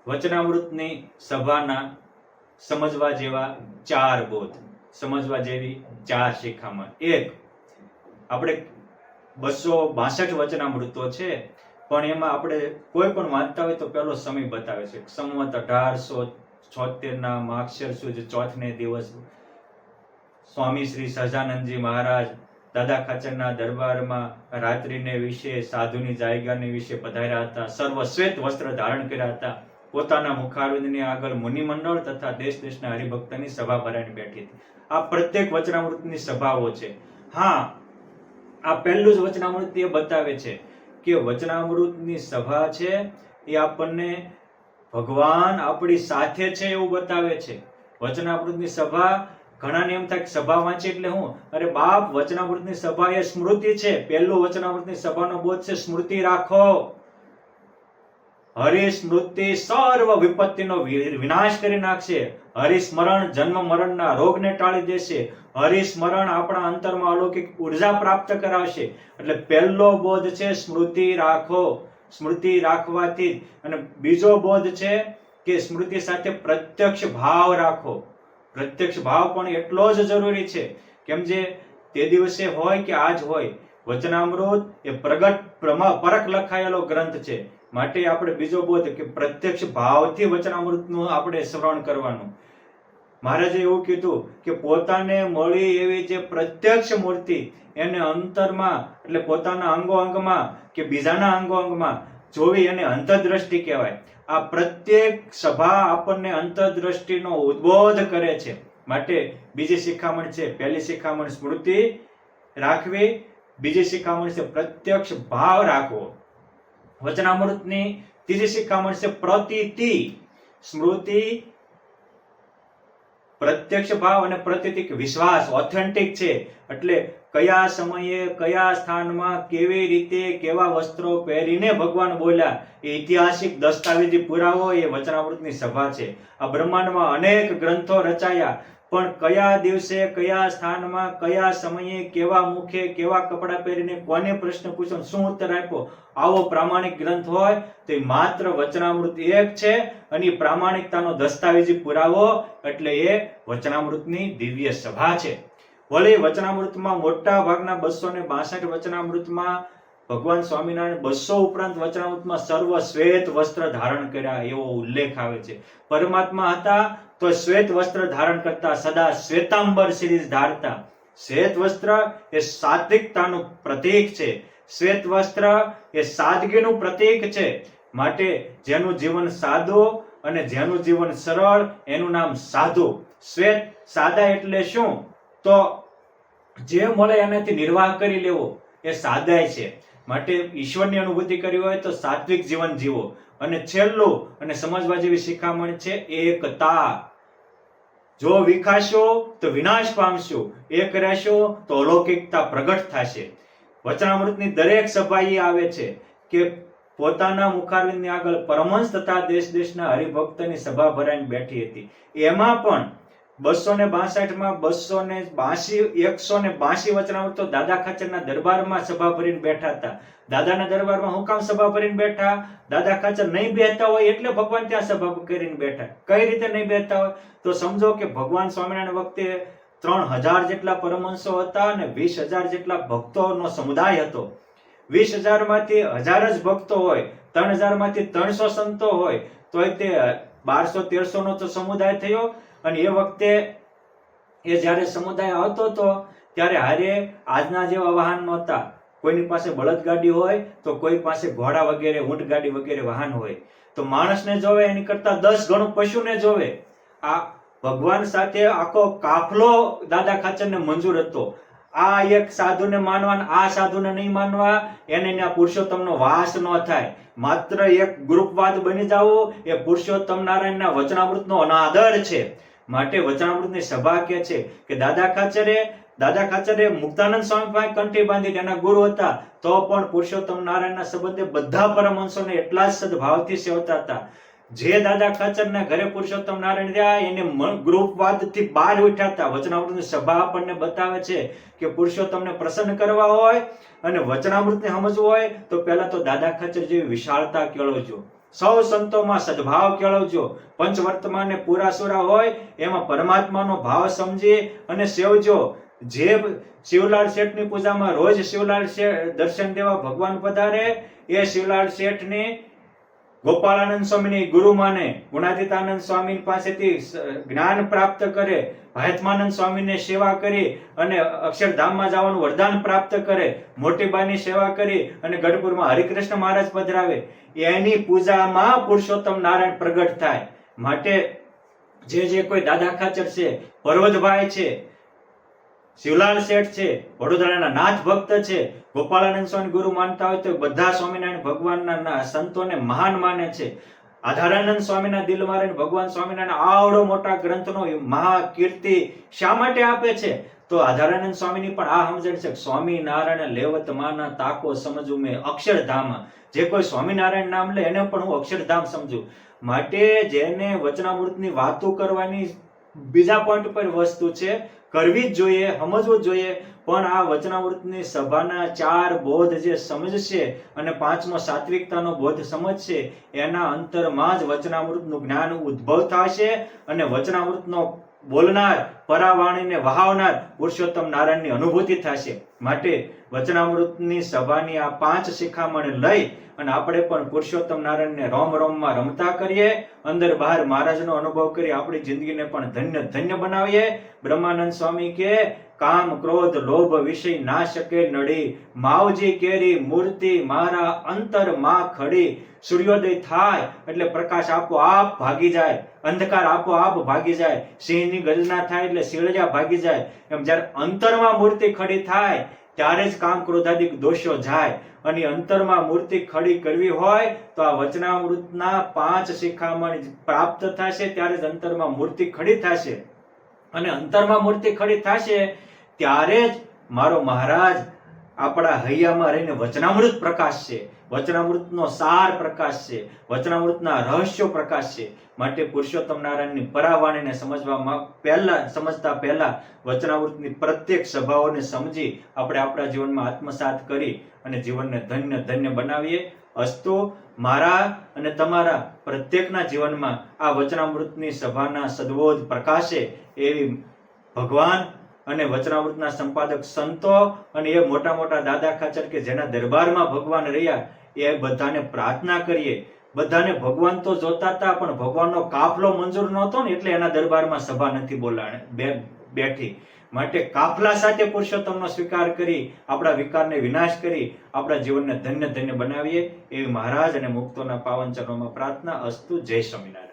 વચનામૃતની સભાના સમજવા જેવા ચાર બોધ, સમજવા જેવી ચાર શિખામણ. એક, આપણે 262 વચનામૃતો છે, પણ એમાં આપણે કોઈ પણ વાંચતા હોય તો પહેલો સમય બતાવે છે. સંવત 1876 ના માગશર સુદ ચોથને દિવસ સ્વામી શ્રી સહજાનંદજી મહારાજ દાદા ખાચરના દરબારમાં રાત્રિને વિશે સાધુની જાયગાને વિશે પધાર્યા હતા. સર્વ શ્વેત વસ્ત્ર ધારણ કર્યા હતા. પોતાના મુખારવિંદની આગળ મુનિ મંડળ તથા દેશ દેશના હરિભક્તની સભા ભરાઈને બેઠી હતી. આ પ્રત્યેક વચનામૃતની સભાઓ છે. હા, આ પહેલું જ વચનામૃત એ બતાવે છે કે વચનામૃતની સભા છે એ આપણને ભગવાન આપણી સાથે છે એવું બતાવે છે. વચનામૃતની સભા, ઘણાને એમ થાય કે સભા વાંચી એટલે હું, અરે બાપ, વચનામૃતની સભા એ સ્મૃતિ છે. પહેલું વચનામૃતની સભાનો બોધ છે સ્મૃતિ રાખો. હરિ સ્મૃતિ સર્વ વિપત્તિનો વિનાશ કરી નાખશે. હરિસ્મરણ જન્મ મરણના રોગને ટાળી દેશે. હરિસ્મરણ આપણા અંતરમાં અલૌકિક ઉર્જા પ્રાપ્ત કરાવશે. એટલે પહેલો બોધ છે સ્મૃતિ રાખો. સ્મૃતિ રાખવાથી, અને બીજો બોધ છે કે સ્મૃતિ સાથે પ્રત્યક્ષ ભાવ રાખો. પ્રત્યક્ષ ભાવ પણ એટલો જ જરૂરી છે. કેમ જે તે દિવસે હોય કે આજ હોય, વચનામૃત એ પરખ લખાયેલો ગ્રંથ છે. માટે આપણે બીજો બોધ કે પ્રત્યક્ષ ભાવથી વચનામૃતનું આપણે શ્રવણ કરવાનું. મહારાજે એવું કીધું કે પોતાને મળી એવી જે પ્રત્યક્ષ મૂર્તિ એને અંતરમાં, એટલે પોતાના અંગો અંગમાં કે બીજાના અંગો અંગમાં જોવી એને અંતરદ્રષ્ટિ કહેવાય. આ પ્રત્યેક સભા આપણને અંતરદ્રષ્ટિનો ઉદ્બોધ કરે છે. માટે બીજી શિખામણ છે, પહેલી શિખામણ સ્મૃતિ રાખવી, બીજી શિખામણ છે પ્રત્યક્ષ ભાવ રાખવો. વચનામૃતની ત્રીજી શિખામણ છે પ્રતીતિ. સ્મૃતિ, પ્રત્યક્ષ ભાવ અને પ્રતીતિ વિશ્વાસ, ઓથેન્ટિક છે. એટલે કયા સમયે કયા સ્થાનમાં કેવી રીતે કેવા વસ્ત્રો પહેરીને ભગવાન બોલ્યા એ ઐતિહાસિક દસ્તાવેજી પુરાવો એ વચનામૃતની સભા છે. આ બ્રહ્માંડમાં અનેક ગ્રંથો રચાયા, પણ કયા દિવસે કયા સ્થાનમાં કયા સમયે કેવા મુખે કેવા કપડા પહેરીને કોને પ્રશ્ન પૂછ્યો શું ઉત્તર આપ્યો, આવો પ્રામાણિક ગ્રંથ હોય તો એ માત્ર વચનામૃત એક છે. અને પ્રામાણિકતાનો દસ્તાવેજી પુરાવો એટલે એ વચનામૃતની દિવ્ય સભા છે. વળી વચનામૃતમાં મોટા ભાગના 262 વચનામૃતમાં ભગવાન સ્વામિનારાયણ 200 ઉપરાંત વચનામૃતમાં સર્વ શ્વેત વસ્ત્ર ધારણ કર્યા એવો ઉલ્લેખ આવે છે. પરમાત્મા હતા તો શ્વેત વસ્ત્ર ધારણ કરતા, સદા શ્વેતાંબર શિરીષ ધારતા. શ્વેત વસ્ત્ર એ સાત્વિકતાનું પ્રતીક છે. શ્વેત વસ્ત્ર એ સાદગીનું પ્રતીક છે. માટે જેનું જીવન સાદું અને જેનું જીવન સરળ એનું નામ સાધુ. શ્વેત, સાદા એટલે શું? તો જે મળે એનાથી નિર્વાહ કરી લેવો એ સાદાઈ છે. માટે ઈશ્વરની અનુભૂતિ કરવી હોય તો સાત્વિક જીવન જીવો. અને છેલ્લું અને સમજવા જેવી શિખામણ છે એકતા. જો વિખાશો તો વિનાશ પામશો, એક રહેશો તો અલૌકિકતા પ્રગટ થશે. વચનામૃતની દરેક સભા એ આવે છે કે પોતાના મુખારવિંદની આગળ પરમહંસ તથા દેશ દેશના હરિભક્તની સભા ભરાઈને બેઠી હતી. એમાં પણ 262 માં 182 વચનામૃતો દાદા ખાચરના દરબારમાં સભા ભરીને બેઠા હતા. દાદાના દરબારમાં હું કામ સભા ભરીને બેઠા? દાદા ખાચર નહીં બેઠતા હોય એટલે ભગવાન ત્યાં સભા કરીને બેઠા. કઈ રીતે નહીં બેઠતા હોય? તો સમજો કે ભગવાન સ્વામિનારાયણ વખતે 3000 જેટલા પરમહંસો હતા અને 20000 જેટલા ભક્તોનો સમુદાય હતો. 20000 માંથી 1000 જ ભક્તો હોય, 3000 માંથી 300 સંતો હોય, તોય તે 1200-1300 નો તો સમુદાય થયો. અને એ વખતે એ જ્યારે સમુદાય આવતો હતો ત્યારે હારે આજના જેવા વાહન નહોતા. કોઈની પાસે બળદગાડી હોય તો કોઈ પાસે ઘોડા વગેરે, ઊંટ ગાડી વગેરે વાહન હોય. તો માણસને જોવે એની કરતા 10 ગણું પશુને જોવે. આ ભગવાન સાથે આખો કાફલો દાદા ખાચરને મંજૂર હતો. આ એક સાધુને માનવા, આ સાધુને નહીં માનવા, એને પુરુષોત્તમનો વાસ ન થાય. માત્ર એક ગ્રુપવાદ બની જાવ એ પુરુષોત્તમ નારાયણના વચનામૃતનો અનાદર છે. માટે વચનામૃતની સભા કહે છે કે દાદા ખાચરે મુક્તાનંદ સ્વામી પાસે કંઠી બાંધી, એના ગુરુ હતા, તો પણ પુરુષોત્તમ નારાયણના સંબંધે બધા પરમહંસોને એટલા જ સદભાવથી સેવતા હતા. જે દાદા ખાચરના ઘરે પુરુષોત્તમ નારાયણ રહ્યા એને ગ્રુપવાદથી બહાર ઉઠ્યા હતા. વચનામૃતની સભા આપણને બતાવે છે કે પુરુષોત્તમને પ્રસન્ન કરવા હોય અને વચનામૃતને સમજવું હોય તો પહેલા તો દાદા ખાચર જેવી વિશાળતા કેળવજો. સૌ સંતોમાં સદભાવ કેળવજો. પંચવર્તમાન પૂરા સુરા હોય એમાં પરમાત્માનો ભાવ સમજી અને સેવજો. જે શિવલાલ શેઠની પૂજામાં રોજ શિવલાલ શેઠ દર્શન દેવા ભગવાન પધારે, એ શિવલાલ શેઠની ગોપાળાનંદ સ્વામીની ગુરુ માને, ગુણાતીતાનંદ સ્વામી પાસેથી જ્ઞાન પ્રાપ્ત કરે, ભાયત્માનંદ સ્વામીને સેવા કરી અને અક્ષરધામમાં જવાનું વરદાન પ્રાપ્ત કરે, મોટીબાની સેવા કરી અને ગઢપુરમાં હરિકૃષ્ણ મહારાજ પધરાવે, એની પૂજામાં પુરુષોત્તમ નારાયણ પ્રગટ થાય. માટે જે કોઈ દાદા ખાચર છે, પર્વતભાઈ છે, શિવલાલ શેઠ છે, વડોદરાના નાથ ભક્ત છે, ગોપાળાનંદ સ્વામી ગુરુ માનતા હોય તો બધા સ્વામિનારાયણ ભગવાનના સંતોને મહાન માને છે. આધારાનંદ સ્વામીના દિલ મારે ભગવાન સ્વામિનારાયણ આવડો મોટા ગ્રંથનો મહાકીર્તિ શા માટે આપે છે? તો આધારાનંદ સ્વામીની પણ આ સમજણ છે, સ્વામિનારાયણ લેવત માના તાકો સમજુ મેં અક્ષરધામ. જે કોઈ સ્વામિનારાયણ નામ લે એને પણ હું અક્ષરધામ સમજુ. માટે જેને વચનામૃતની વાતો કરવાની બીજા પોઈન્ટ પર વસ્તુ છે, કરવી જ જોઈએ, સમજવું જ જોઈએ. પણ આ વચનામૃતની સભાના 4 બોધ જે સમજશે અને 5મો સાત્વિકતાનો બોધ સમજશે, એના અંતરમાં જ વચનામૃતનું જ્ઞાન ઉદ્ભવ થશે અને વચનામૃતનો બોલનાર, પરાવાણીને વહાવનાર પુરુષોત્તમ નારાયણની અનુભૂતિ થશે. માટે વચનામૃતની સભાની આ 5 શિખામણ લઈ અને આપણે પણ પુરુષોત્તમ નારાયણને રોમ રોમમાં રમતા કરીએ, અંદર બહાર મહારાજનો અનુભવ કરી આપણી જિંદગીને પણ ધન્ય ધન્ય બનાવીએ. બ્રહ્માનંદ સ્વામી કે કામ ક્રોધ લોભ વિષય ના શકે નડી, માવજી કેરી મૂર્તિ મારા અંતર માં ખડી. સૂર્યોદય થાય એટલે પ્રકાશ આપોઆપ ભાગી જાય, અંધકાર આપોઆપ ભાગી જાય, સિંહની ગર્જના થાય એટલે શિળજા ભાગી જાય. એમ જ્યારે અંતરમાં મૂર્તિ ખડી થાય ત્યારે જ કામ ક્રોધાદિક દોષો જાય. અને અંતરમાં મૂર્તિ ખડી કરવી હોય તો આ વચનામૃતના 5 શિખામણ પ્રાપ્ત થશે, ત્યારે જ અંતરમાં મૂર્તિ ખડી થશે. અને અંતરમાં મૂર્તિ ખડી થશે ત્યારે જ મારો મહારાજ આપણા હૈયામાં રહીને વચનામૃત પ્રકાશશે, વચનામૃતનો સાર પ્રકાશશે, વચનામૃતના રહસ્યો પ્રકાશશે. માટે પુરુષોત્તમ નારાયણની પરાવાણીને સમજતા પહેલા વચનામૃતની પ્રત્યેક સભાઓને સમજી આપણે આપણા જીવનમાં આત્મસાત કરી અને જીવનને ધન્ય ધન્ય બનાવીએ. અસ્તુ મારા અને તમારા પ્રત્યેકના જીવનમાં આ વચનામૃતની સભાના સદબોધ પ્રકાશે એવી ભગવાન અને વચનામૃતના સંપાદક સંતો અને એ મોટા મોટા દાદા ખાચર કે જેના દરબારમાં ભગવાન રહ્યા, એ બધાને પ્રાર્થના કરીએ. બધાને ભગવાન તો જોતા હતા પણ ભગવાનનો કાફલો મંજૂર નહોતો ને એટલે એના દરબારમાં સભા નથી બેઠી. માટે કાફલા સાથે પુરુષોત્તમનો સ્વીકાર કરી આપણા વિકારને વિનાશ કરી આપણા જીવનને ધન્ય ધન્ય બનાવીએ એવી મહારાજ અને મુક્તોના પાવન ચરણોમાં પ્રાર્થના. અસ્તુ. જય સ્વામિનારાયણ.